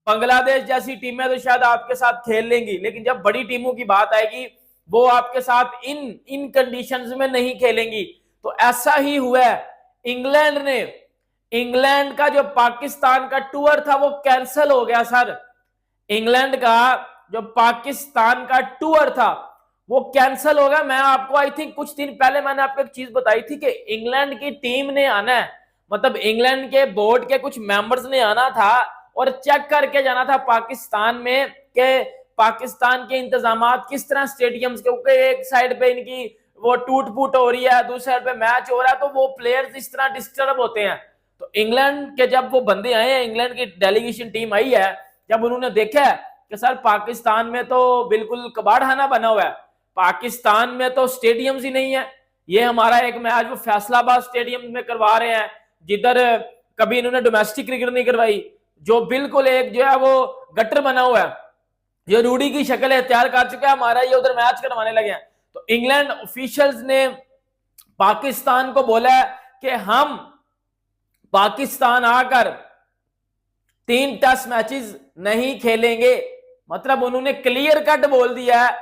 बांग्लादेश जैसी टीमें तो शायद आपके साथ खेल लेंगी, लेकिन जब बड़ी टीमों की बात आएगी वो आपके साथ इन इन कंडीशंस में नहीं खेलेंगी। तो ऐसा ही हुआ है। इंग्लैंड का जो पाकिस्तान का टूर था वो कैंसिल हो गया सर। इंग्लैंड का जो पाकिस्तान का टूर था वो कैंसिल हो गया। मैं आपको आई थिंक कुछ दिन पहले मैंने आपको एक चीज बताई थी कि इंग्लैंड की टीम ने आना है, मतलब इंग्लैंड के बोर्ड के कुछ मेंबर्स ने आना था और चेक करके जाना था पाकिस्तान में कि पाकिस्तान के इंतजामात किस तरह स्टेडियम्स के, क्योंकि एक साइड पे इनकी वो टूट फूट हो रही है, दूसरी साइड पे मैच हो रहा है, तो वो प्लेयर्स इस तरह डिस्टर्ब होते हैं। तो इंग्लैंड के जब वो बंदे आए हैं, इंग्लैंड की डेलीगेशन टीम आई है, जब उन्होंने देखा है कि सर पाकिस्तान में तो बिल्कुल कबाड़खाना बना हुआ है, पाकिस्तान में तो स्टेडियम्स ही नहीं है, ये हमारा एक मैच वो फैसलाबाद स्टेडियम में करवा रहे हैं जिधर कभी इन्होंने डोमेस्टिक क्रिकेट नहीं करवाई, जो बिल्कुल एक जो है वो गटर बना हुआ है, जो रूडी की शक्ल तैयार कर चुका है हमारा, ये उधर मैच करवाने लगे हैं। तो इंग्लैंड ऑफिशियल्स ने पाकिस्तान को बोला है कि हम पाकिस्तान आकर 3 टेस्ट मैचेस नहीं खेलेंगे। मतलब उन्होंने क्लियर कट बोल दिया है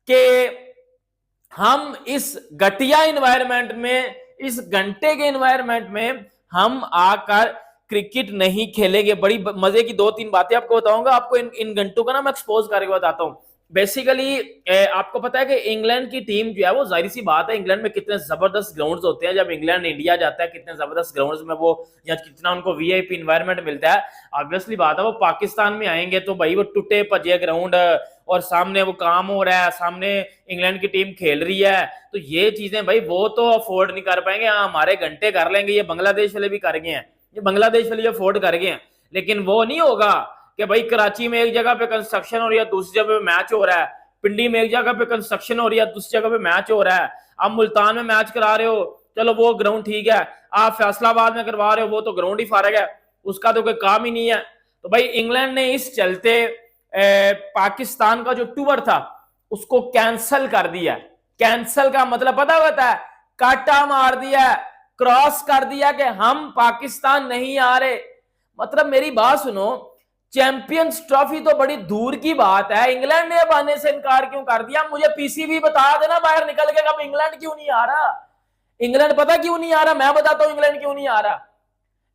कि हम इस घटिया इन्वायरमेंट में, इस घंटे के इन्वायरमेंट में हम आकर क्रिकेट नहीं खेलेंगे। बड़ी मजे की 2-3 बातें आपको बताऊंगा, आपको इन घंटों का ना मैं एक्सपोज करके बताता हूं। बेसिकली आपको पता है कि इंग्लैंड की टीम जो है वो, जाहिर सी बात है, इंग्लैंड में कितने जबरदस्त ग्राउंड्स होते हैं, जब इंग्लैंड इंडिया जाता है कितने जबरदस्त ग्राउंड्स में वो, या कितना उनको वीआईपी इन्वायरमेंट मिलता है। ऑब्वियसली बात है वो पाकिस्तान में आएंगे तो भाई वो टूटे भजे ग्राउंड और सामने वो काम हो रहा है, सामने इंग्लैंड की टीम खेल रही है, तो ये चीजें भाई वो तो अफोर्ड नहीं कर पाएंगे। हाँ हमारे घंटे कर लेंगे, ये बांग्लादेश वाले भी कर गए हैं, ये बांग्लादेश वाले अफोर्ड कर गए हैं, लेकिन वो नहीं होगा कि भाई कराची में एक जगह पे कंस्ट्रक्शन हो रही है, दूसरी जगह पे मैच हो रहा है, पिंडी में एक जगह पे कंस्ट्रक्शन हो रही है, दूसरी जगह पे मैच हो रहा है, आप मुल्तान में मैच करा रहे हो, चलो वो ग्राउंड ठीक है, आप फैसलाबाद में करवा रहे हो, वो तो ग्राउंड ही फारग है, उसका तो कोई काम ही नहीं है। तो भाई इंग्लैंड ने इस चलते पाकिस्तान का जो टूर था उसको कैंसिल कर दिया। कैंसिल का मतलब पता होता है, काटा मार दिया, क्रॉस कर दिया कि हम पाकिस्तान नहीं आ रहे। मतलब मेरी बात सुनो, चैंपियंस ट्रॉफी तो बड़ी दूर की बात है, इंग्लैंड ने अब आने से इनकार क्यों कर दिया? मुझे पीसीबी बता देना बाहर निकल के, अब इंग्लैंड क्यों नहीं आ रहा? इंग्लैंड पता क्यों नहीं आ रहा? मैं बताता हूं इंग्लैंड क्यों नहीं आ रहा।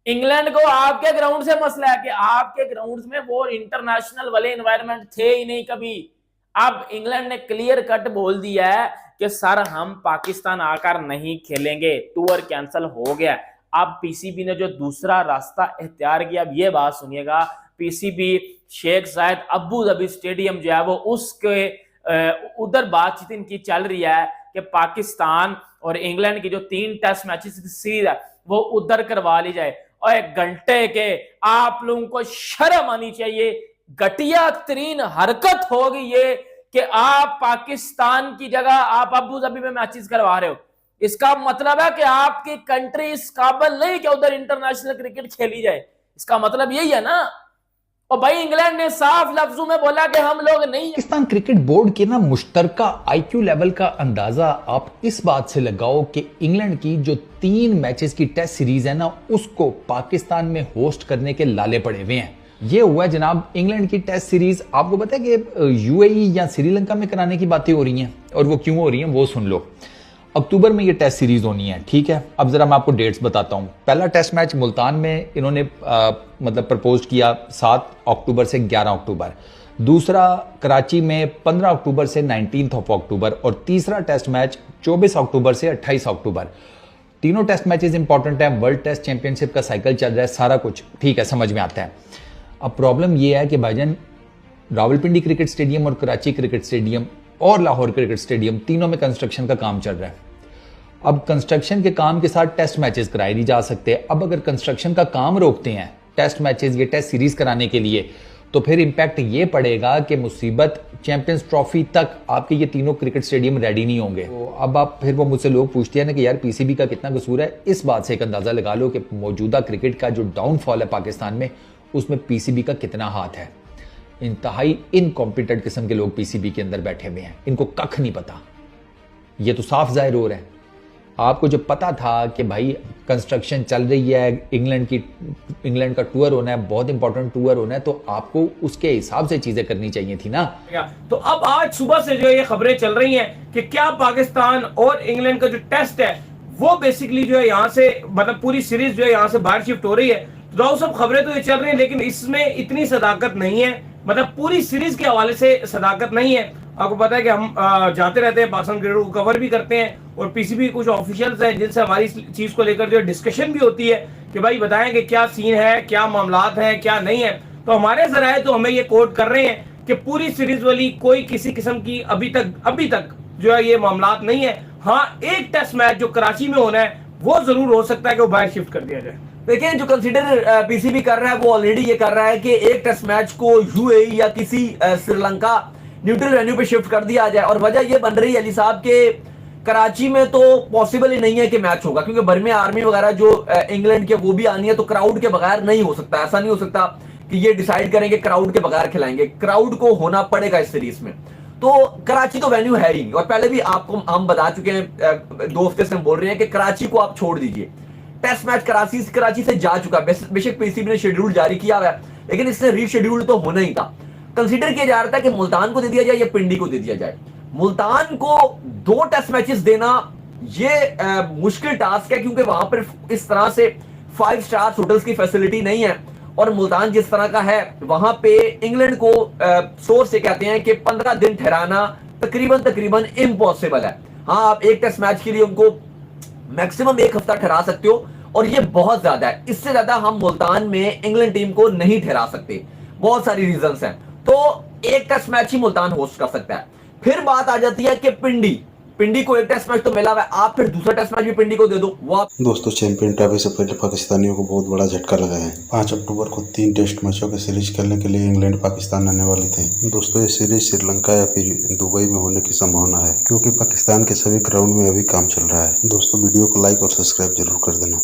इंग्लैंड को आपके ग्राउंड से मसला है कि आपके ग्राउंड में वो इंटरनेशनल वाले एनवायरनमेंट थे ही नहीं कभी। अब इंग्लैंड ने क्लियर कट बोल दिया है कि सर हम पाकिस्तान आकर नहीं खेलेंगे, टूर कैंसिल हो गया। अब पीसीबी ने जो दूसरा रास्ता इख्तियार किया, अब ये बात सुनिएगा, पीसीबी शेख जायद अबू धाबी स्टेडियम जो है वो उसके उधर बातचीत इनकी चल रही है कि पाकिस्तान और इंग्लैंड की जो 3 टेस्ट मैचेस की सीरीज है वो उधर करवा ली जाए। और एक घंटे के, आप लोगों को शर्म आनी चाहिए, घटिया तरीन हरकत होगी ये कि आप पाकिस्तान की जगह आप अबू धाबी में मैचेस करवा रहे हो। इसका मतलब है कि आपकी कंट्री इस काबिल नहीं कि उधर इंटरनेशनल क्रिकेट खेली जाए, इसका मतलब यही है ना। और भाई इंग्लैंड ने साफ लफ्जों में बोला कि हम लोग नहीं। पाकिस्तान क्रिकेट बोर्ड के ना मुश्तरका आईक्यू लेवल का अंदाजा आप इस बात से लगाओ कि इंग्लैंड की जो 3 मैचेस की टेस्ट सीरीज है ना, उसको पाकिस्तान में होस्ट करने के लाले पड़े हुए हैं। ये हुआ जनाब इंग्लैंड की टेस्ट सीरीज, आपको पता है कि यूएई या श्रीलंका में कराने की बातें हो रही हैं, और वो क्यों हो रही हैं वो सुन लो। अक्टूबर में ये टेस्ट सीरीज होनी है, ठीक है। अब जरा मैं आपको डेट्स बताता हूँ। पहला टेस्ट मैच मुल्तान में इन्होंने मतलब प्रपोज किया 7 अक्टूबर से 11 अक्टूबर, दूसरा कराची में 15 अक्टूबर से 19 अक्टूबर, और तीसरा टेस्ट मैच 24 अक्टूबर से 28 अक्टूबर। तीनों टेस्ट मैचेस इंपॉर्टेंट है, वर्ल्ड टेस्ट चैंपियनशिप का साइकिल चल रहा है, सारा कुछ ठीक है, समझ में आता है। अब प्रॉब्लम यह है कि भाईजान रावलपिंडी क्रिकेट स्टेडियम और कराची क्रिकेट स्टेडियम और लाहौर क्रिकेट स्टेडियम तीनों में कंस्ट्रक्शन का काम चल रहा है। अब कंस्ट्रक्शन के काम के साथ टेस्ट मैचेस कराए नहीं जा सकते। अब अगर कंस्ट्रक्शन का काम रोकते हैं टेस्ट मैचेस, ये टेस्ट सीरीज कराने के लिए, तो फिर इंपैक्ट ये पड़ेगा कि मुसीबत चैंपियंस ट्रॉफी तक आपके ये तीनों क्रिकेट स्टेडियम रेडी नहीं होंगे। तो अब आप फिर वो मुझसे लोग पूछते हैं ना कि यार पीसीबी का कितना कसूर है। इस बात से एक अंदाजा लगा लो कि मौजूदा क्रिकेट का जो डाउनफॉल है पाकिस्तान में, उसमें पीसीबी का कितना हाथ है। इंतहाई इनकॉम्पिटेंट किस्म के लोग पीसीबी के अंदर बैठे हुए हैं, इनको कख नहीं पता, ये तो साफ जाहिर हो रहा है। आपको जो पता था कि भाई कंस्ट्रक्शन चल रही है, इंग्लैंड का टूर होना है, बहुत इंपॉर्टेंट टूर होना है, तो आपको उसके हिसाब से चीजें करनी चाहिए थी ना। तो अब आज सुबह से जो ये खबरें चल रही हैं कि क्या पाकिस्तान और इंग्लैंड का जो टेस्ट है वो बेसिकली जो है यहाँ से मतलब पूरी सीरीज जो है यहाँ से बाहर शिफ्ट हो रही है। तो सब खबरें तो ये चल रही हैं, लेकिन इसमें इतनी सदाकत नहीं है, मतलब पूरी सीरीज के हवाले से सदाकत नहीं है। आपको पता है कि हम जाते रहते हैं, पाकिस्तान क्रिकेट को कवर भी करते हैं और पीसीबी कुछ ऑफिशियल्स हैं जिनसे हमारी चीज को लेकर जो डिस्कशन भी होती है कि भाई बताएं कि क्या सीन है, क्या मामलात हैं, क्या नहीं है। तो हमारे जराए तो हमें ये कोट कर रहे हैं कि पूरी सीरीज वाली कोई किसी किस्म की अभी तक जो है ये मामलात नहीं है। हाँ, एक टेस्ट मैच जो कराची में होना है वो जरूर हो सकता है कि वो बाहर शिफ्ट कर दिया जाए। देखिए, जो कंसीडर पीसीबी कर रहा है वो ऑलरेडी ये कर रहा है कि एक टेस्ट मैच को यूएई या किसी श्रीलंका न्यूट्रल वेन्यू पे शिफ्ट कर दिया जाए। और वजह ये बन रही है अली साहब के कराची में तो पॉसिबल ही नहीं है कि मैच होगा, क्योंकि बर्मे आर्मी वगैरह जो इंग्लैंड के वो भी आनी है, तो क्राउड के बगैर नहीं हो सकता। ऐसा नहीं हो सकता कि ये डिसाइड करेंगे क्राउड के बगैर खिलाएंगे, क्राउड को होना पड़ेगा इस सीरीज में। तो कराची तो वेन्यू है ही, और पहले भी आपको हम बता चुके हैं, 2 हफ्ते से हम बोल रहे हैं कि कराची को आप छोड़ दीजिए। टेस्ट मैच कराची से जा चुका है, बेशक पीसीबी ने शेड्यूल जारी किया हुआ है, लेकिन इससे रीशेड्यूल तो होना ही था। कंसीडर किया जा रहा था कि मुल्तान को दे दिया जाए या पिंडी को दे दिया जाए। मुल्तान को 2 टेस्ट मैचेस देना ये मुश्किल टास्क है, क्योंकि वहां पर इस तरह से 5 स्टार होटल्स की फैसिलिटी नहीं है, और मुल्तान जिस तरह का है वहां पे इंग्लैंड को सोर्स से कहते हैं कि 15 दिन ठहराना तकरीबन इम्पॉसिबल है। हाँ, आप एक टेस्ट मैच के लिए उनको मैक्सिमम 1 हफ्ता ठहरा सकते हो, और ये बहुत ज्यादा है। इससे ज्यादा हम मुल्तान में इंग्लैंड टीम को नहीं ठहरा सकते, बहुत सारी रीजंस हैं। तो एक टेस्ट मैच ही मुल्तान होस्ट कर सकता है। फिर बात आ जाती है कि पिंडी को एक टेस्ट मैच तो मिला हुआ है, आप फिर दूसरा टेस्ट मैच भी पिंडी को दे दो। वो दोस्तों, चैंपियन ट्रॉफी से पहले पाकिस्तानियों को बहुत बड़ा झटका लगा है। 5 अक्टूबर को 3 टेस्ट मैचों की सीरीज खेलने के लिए इंग्लैंड पाकिस्तान आने वाली थे। दोस्तों, ये सीरीज श्रीलंका या फिर दुबई में होने की संभावना है, क्योंकि पाकिस्तान के सभी ग्राउंड में अभी काम चल रहा है। दोस्तों, वीडियो को लाइक और सब्सक्राइब जरूर कर देना।